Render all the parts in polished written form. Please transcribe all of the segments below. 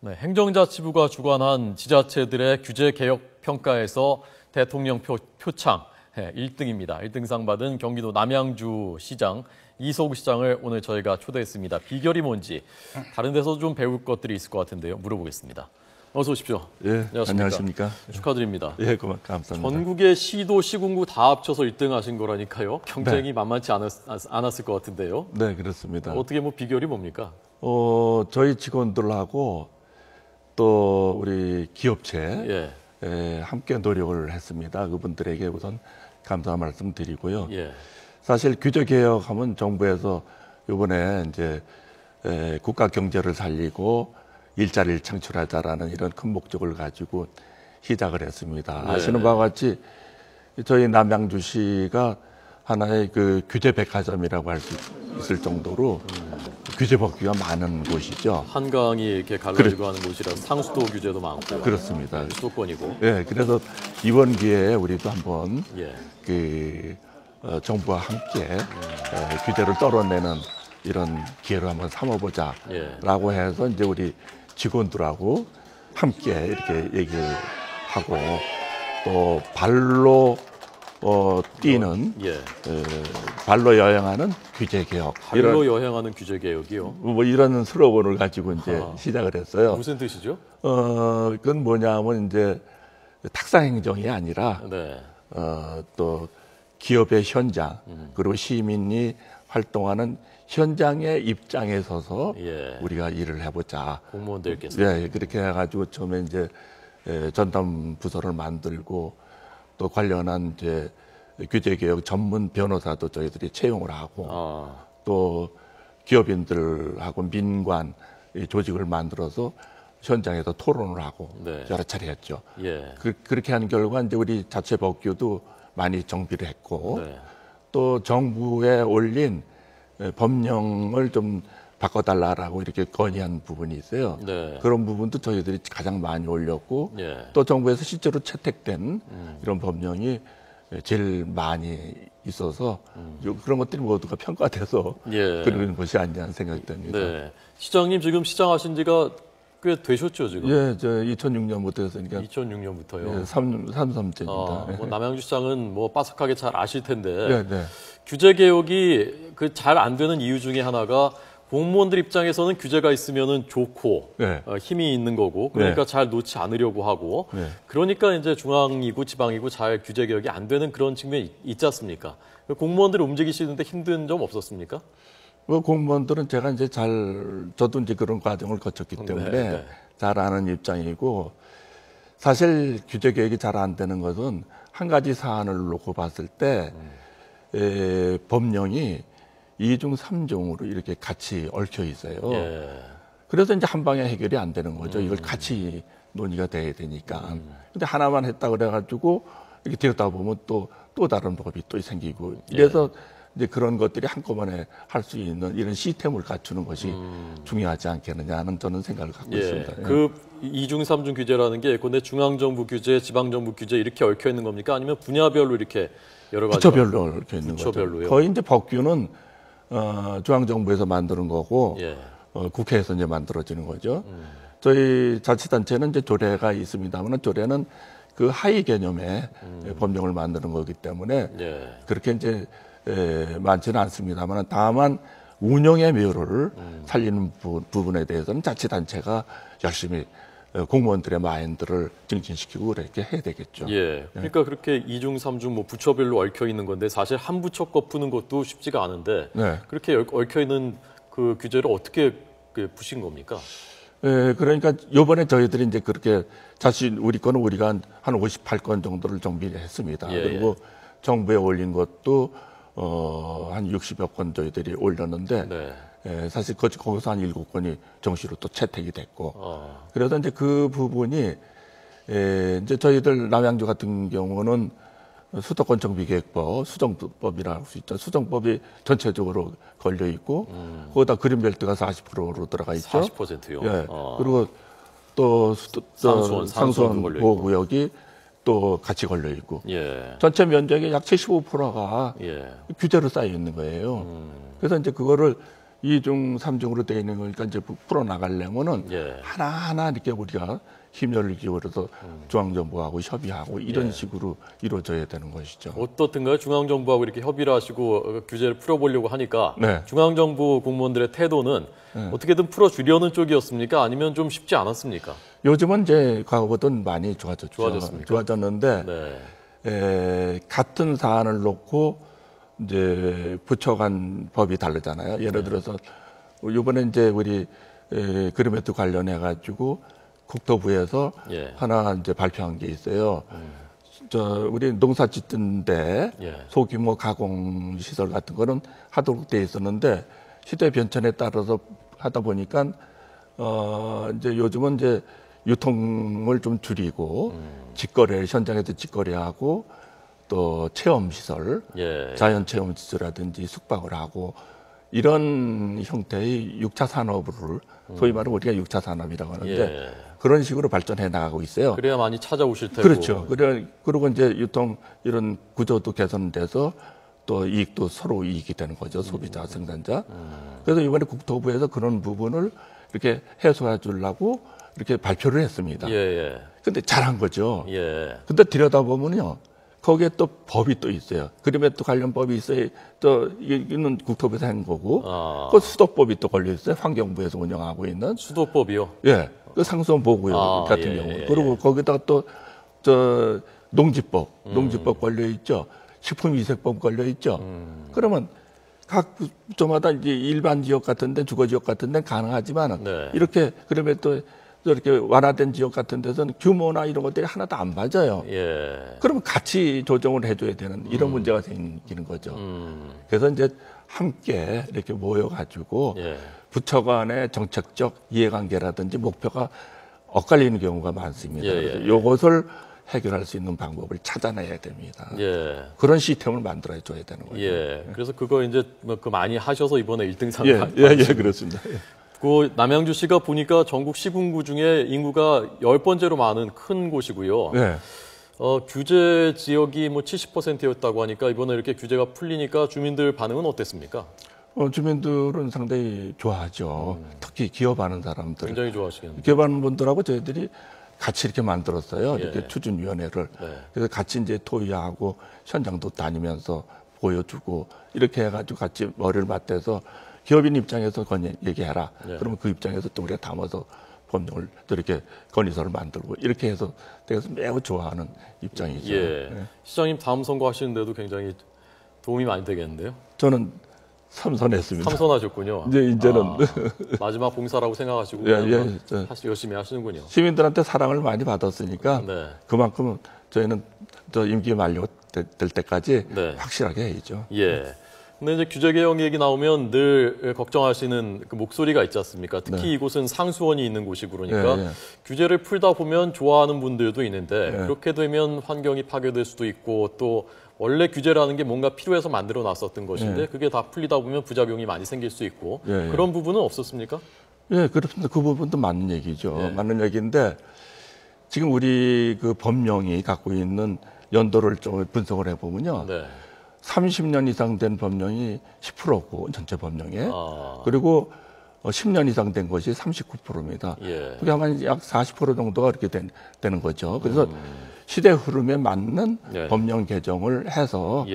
네, 행정자치부가 주관한 지자체들의 규제 개혁 평가에서 대통령 표창 1등입니다. 1등상 받은 경기도 남양주 시장 이소구 시장을 오늘 저희가 초대했습니다. 비결이 뭔지 다른 데서 좀 배울 것들이 있을 것 같은데요. 물어보겠습니다. 어서 오십시오. 예, 안녕하십니까. 축하드립니다. 예, 감사합니다. 전국의 시도, 시군구 다 합쳐서 1등 하신 거라니까요. 경쟁이 만만치 않았을 것 같은데요. 네, 그렇습니다. 어떻게 비결이 뭡니까? 저희 직원들하고 또 우리 기업체 함께 노력을 했습니다. 그분들에게 우선 감사 말씀 드리고요. 사실 규제 개혁하면 정부에서 이번에 이제 국가 경제를 살리고 일자리를 창출하자라는 이런 큰 목적을 가지고 시작을 했습니다. 아시는 바와 같이 저희 남양주시가 하나의 그 규제 백화점이라고 할 수 있을 정도로 규제 법규가 많은 곳이죠. 한강이 이렇게 갈라지고 하는 곳이라서 상수도 규제도 많고. 그렇습니다. 수도권이고. 네, 그래서 이번 기회에 우리도 한번 정부와 함께 규제를 떨어내는 이런 기회를 한번 삼아보자라고 해서 이제 우리 직원들하고 함께 이렇게 얘기를 하고 또 발로 뛰는 발로 여행하는 규제 개혁. 발로 여행하는 규제 개혁이요? 뭐 이런 슬로건을 가지고 이제 시작을 했어요. 무슨 뜻이죠? 그건 뭐냐면 이제 탁상 행정이 아니라 또 기업의 현장 그리고 시민이 활동하는 현장의 입장에 서서 우리가 일을 해보자. 공무원들께서. 네, 그렇게 해가지고 처음에 이제 전담 부서를 만들고 또 관련한 이제 규제개혁 전문 변호사도 저희들이 채용을 하고 또 기업인들하고 민관 조직을 만들어서 현장에서 토론을 하고 여러 차례 했죠. 그렇게 하는 결과 이제 우리 자체 법규도 많이 정비를 했고 또 정부에 올린 법령을 좀 바꿔달라라고 이렇게 건의한 부분이 있어요. 그런 부분도 저희들이 가장 많이 올렸고 또 정부에서 실제로 채택된 이런 법령이 제일 많이 있어서 그런 것들이 모두가 평가돼서 그런 것이 아니냐는 생각이 듭니다. 시장님 지금 시장하신 지가 꽤 되셨죠, 지금? 예, 저 2006년부터 했으니까. 2006년부터요? 3년째입니다. 남양주시장은 빠삭하게 잘 아실 텐데 규제 개혁이 잘 안 되는 이유 중에 하나가 공무원들 입장에서는 규제가 있으면 좋고 힘이 있는 거고 그러니까 잘 놓지 않으려고 하고 그러니까 이제 중앙이고 지방이고 잘 규제 개혁이 안 되는 그런 측면이 있지 않습니까? 공무원들이 움직이시는데 힘든 점 없었습니까? 공무원들은 제가 이제 저도 이제 그런 과정을 거쳤기 때문에 잘 아는 입장이고 사실 규제 개혁이 잘 안 되는 것은 한 가지 사안을 놓고 봤을 때 법령이 2중 3중으로 이렇게 같이 얽혀 있어요. 그래서 이제 한 방에 해결이 안 되는 거죠. 이걸 같이 논의가 돼야 되니까. 근데 하나만 했다 그래가지고 이렇게 되었다 보면 또 다른 법이 또 생기고 이래서 이제 그런 것들이 한꺼번에 할 수 있는 이런 시스템을 갖추는 것이 중요하지 않겠느냐는 저는 생각을 갖고 있습니다. 그 2중 3중 규제라는 게 근데 중앙정부 규제, 지방정부 규제 이렇게 얽혀 있는 겁니까? 아니면 분야별로 이렇게 여러 가지 부처별로 얽혀 있는 거죠. 거의 이제 법규는 중앙정부에서 만드는 거고 국회에서 이제 만들어지는 거죠. 저희 자치단체는 이제 조례가 있습니다만 조례는 그 하위 개념의 법령을 만드는 거기 때문에 그렇게 이제 많지는 않습니다만 다만 운영의 묘를 살리는 부분에 대해서는 자치단체가 열심히 공무원들의 마인드를 증진시키고 그렇게 해야 되겠죠. 그러니까 그렇게 2중, 3중 부처별로 얽혀 있는 건데 사실 한 부처 거 푸는 것도 쉽지가 않은데 그렇게 얽혀 있는 그 규제를 어떻게 푸신 겁니까? 그러니까 요번에 저희들이 이제 그렇게 우리 거는 우리가 한 58건 정도를 정비를 했습니다. 그리고 정부에 올린 것도 한 60여 건 저희들이 올렸는데 사실 거기서 한 7건이 정시로 또 채택이 됐고 그래서 이제 그 부분이 이제 저희들 남양주 같은 경우는 수도권 정비계획법, 수정법이라고 할 수 있죠. 수정법이 전체적으로 걸려 있고 거기다 그린벨트가 40%로 들어가 있죠. 40%요? 그리고 또 상수원 보호구역이 또 같이 걸려 있고 전체 면적의 약 75%가 규제로 쌓여 있는 거예요. 그래서 이제 그거를 2중, 3중으로 되어 있는 거니까 이제 풀어나가려면은 예. 하나하나 이렇게 우리가 힘을 기울여서 중앙정부하고 협의하고 이런 식으로 이루어져야 되는 것이죠. 어떻든가요? 중앙정부하고 이렇게 협의를 하시고 규제를 풀어보려고 하니까 네. 중앙정부 공무원들의 태도는 어떻게든 풀어주려는 쪽이었습니까? 아니면 좀 쉽지 않았습니까? 요즘은 이제 과거보다는 많이 좋아졌죠. 좋아졌습니까? 좋아졌는데 네. 같은 사안을 놓고 이제 부처 간 법이 다르잖아요. 예를 들어서 이번에 이제 우리 그림에도 관련해 가지고 국토부에서 예. 하나 이제 발표한 게 있어요. 우리 농사 짓던데 예. 소규모 가공 시설 같은 거는 하도록 돼 있었는데 시대 변천에 따라서 하다 보니까 이제 요즘은 이제 유통을 좀 줄이고 직거래 현장에서 직거래하고 또 체험 시설, 예. 자연 체험 시설이라든지 숙박을 하고 이런 형태의 6차 산업을 소위 말하는 우리가 6차 산업이라고 하는데 예. 그런 식으로 발전해 나가고 있어요. 그래야 많이 찾아오실 테고. 그렇죠. 그리고 이제 유통 이런 구조도 개선돼서 또 이익도 서로 이익이 되는 거죠. 소비자, 생산자. 그래서 이번에 국토부에서 그런 부분을 이렇게 해소해 주려고 이렇게 발표를 했습니다. 예. 근데 잘한 거죠. 예. 근데 들여다보면요. 거기에 또 법이 또 있어요. 그림에 또 관련 법이 있어요. 또 이거는 국토부에서 한 거고, 그 수도법이 또 걸려 있어요. 환경부에서 운영하고 있는 수도법이요. 예, 그 상수원보호구역 같은 경우. 그리고 거기다가 또 농지법 걸려 있죠. 식품위생법 걸려 있죠. 그러면 각 부처마다 이제 일반 지역 같은데 주거 지역 같은데 가능하지만 네. 이렇게 그러면 또 이렇게 완화된 지역 같은 데서는 규모나 이런 것들이 하나도 안 맞아요. 예. 그러면 같이 조정을 해줘야 되는 이런 문제가 생기는 거죠. 그래서 이제 함께 이렇게 모여가지고 예. 부처 간의 정책적 이해관계라든지 목표가 엇갈리는 경우가 많습니다. 그래서 이것을 해결할 수 있는 방법을 찾아내야 됩니다. 예. 그런 시스템을 만들어 줘야 되는 거죠. 예. 그래서 그거 이제 그 많이 하셔서 이번에 1등상 예, 그렇습니다. 그 남양주시가 보니까 전국 시군구 중에 인구가 10번째로 많은 큰 곳이고요. 네. 규제 지역이 뭐 70%였다고 하니까 이번에 이렇게 규제가 풀리니까 주민들 반응은 어땠습니까? 주민들은 상당히 좋아하죠. 특히 기업하는 사람들. 굉장히 좋아하시겠네요. 기업하는 분들하고 저희들이 같이 이렇게 만들었어요. 이렇게 추진위원회를. 그래서 같이 이제 토의하고 현장도 다니면서 보여주고 이렇게 해가지고 같이 머리를 맞대서 기업인 입장에서 얘기해라. 그러면 그 입장에서 또 우리가 담아서 법령을 또 이렇게 건의서를 만들고 이렇게 해서 내가 매우 좋아하는 입장이죠. 시장님 다음 선거 하시는데도 굉장히 도움이 많이 되겠는데요? 저는 삼선했습니다. 삼선하셨군요. 이제는 마지막 봉사라고 생각하시고 열심히 하시는군요. 시민들한테 사랑을 많이 받았으니까 그만큼 저희는 저 임기 만료될 때까지 확실하게 해야죠. 예. 근데 이제 규제 개혁 얘기 나오면 늘 걱정하시는 그 목소리가 있지 않습니까? 특히 이곳은 상수원이 있는 곳이고 그러니까 규제를 풀다 보면 좋아하는 분들도 있는데 그렇게 되면 환경이 파괴될 수도 있고 또 원래 규제라는 게 뭔가 필요해서 만들어 놨었던 것인데 그게 다 풀리다 보면 부작용이 많이 생길 수 있고 그런 부분은 없었습니까? 예, 그렇습니다. 그 부분도 맞는 얘기죠. 맞는 얘기인데 지금 우리 그 법령이 갖고 있는 연도를 좀 분석을 해보면요. 30년 이상 된 법령이 10%고 전체 법령에 그리고 10년 이상 된 것이 39%입니다. 그게 아마 약 40% 정도가 이렇게 되는 거죠. 그래서 시대 흐름에 맞는 법령 개정을 해서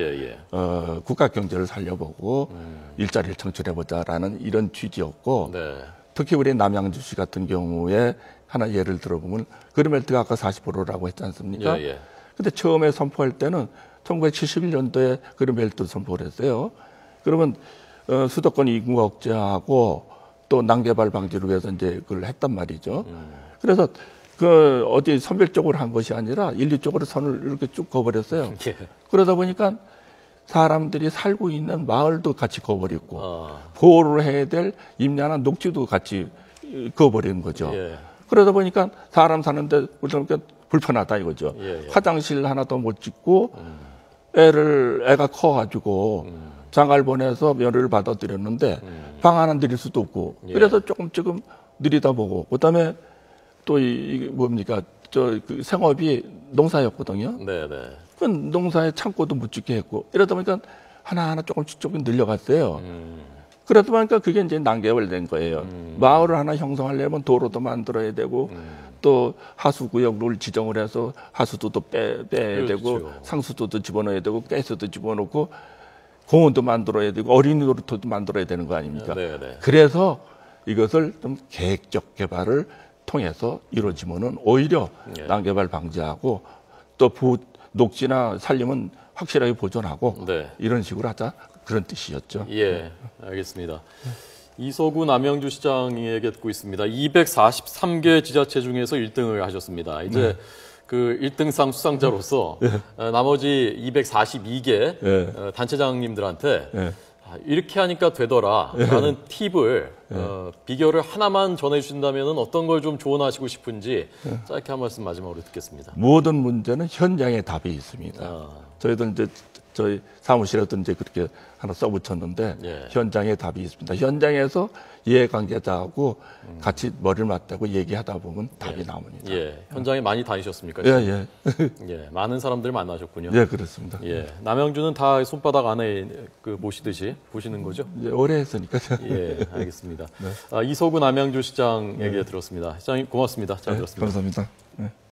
국가 경제를 살려보고 일자리를 창출해보자라는 이런 취지였고 특히 우리 남양주시 같은 경우에 하나 예를 들어보면 그린벨트가 아까 40%라고 했지 않습니까? 근데 처음에 선포할 때는 1971년도에 그린벨트 선포를 했어요. 그러면 수도권 인구 억제하고 또 난개발 방지를 위해서 이제 그걸 했단 말이죠. 그래서 그 어디 선별적으로 한 것이 아니라 인류적으로 선을 이렇게 쭉 그어버렸어요. 그러다 보니까 사람들이 살고 있는 마을도 같이 그어버렸고 보호를 해야 될 임야나 녹지도 같이 그어버리는 거죠. 그러다 보니까 사람 사는데 그러니까 불편하다 이거죠. 화장실 하나도 못 짓고 애가 커가지고 장가를 보내서 며느리를 받아들였는데 방 하나 드릴 수도 없고 그래서 조금 느리다 보고 그다음에 또 이 뭡니까 그 생업이 농사였거든요. 그 농사에 창고도 못 짓게 했고 이러다 보니까 하나하나 조금씩 늘려갔어요. 그러다 보니까 그게 이제 난개월된 거예요. 마을을 하나 형성하려면 도로도 만들어야 되고 또 하수구역을 지정을 해서 하수도도 빼야 그렇죠. 되고 상수도도 집어넣어야 되고 가스도 집어넣고 공원도 만들어야 되고 어린이 놀이터도 만들어야 되는 거 아닙니까? 네네. 그래서 이것을 좀 계획적 개발을 통해서 이루어지면은 오히려 예. 난개발 방지하고 또 녹지나 산림은 확실하게 보존하고 네. 이런 식으로 하자 그런 뜻이었죠. 예, 알겠습니다. 이서구 남양주 시장에게 듣고 있습니다. 243개 지자체 중에서 1등을 하셨습니다. 이제 그 1등상 수상자로서 나머지 242개 단체장님들한테 이렇게 하니까 되더라라는 팁을 비결을 하나만 전해주신다면 어떤 걸 좀 조언하시고 싶은지 짧게 한 말씀 마지막으로 듣겠습니다. 모든 문제는 현장에 답이 있습니다. 저희도 이제 저희 사무실에도 이제 그렇게 하나 써붙였는데 현장에 답이 있습니다. 현장에서 이해관계자하고 같이 머리를 맞대고 얘기하다 보면 답이 나옵니다. 예, 현장에 많이 다니셨습니까? 예. 예, 많은 사람들 만나셨군요. 예, 그렇습니다. 예, 남양주는 다 손바닥 안에 그 보시듯이 보시는 거죠? 예, 오래 했으니까. 예, 알겠습니다. 이서구 남양주 시장에게 들었습니다. 시장님 고맙습니다. 잘 들었습니다. 감사합니다.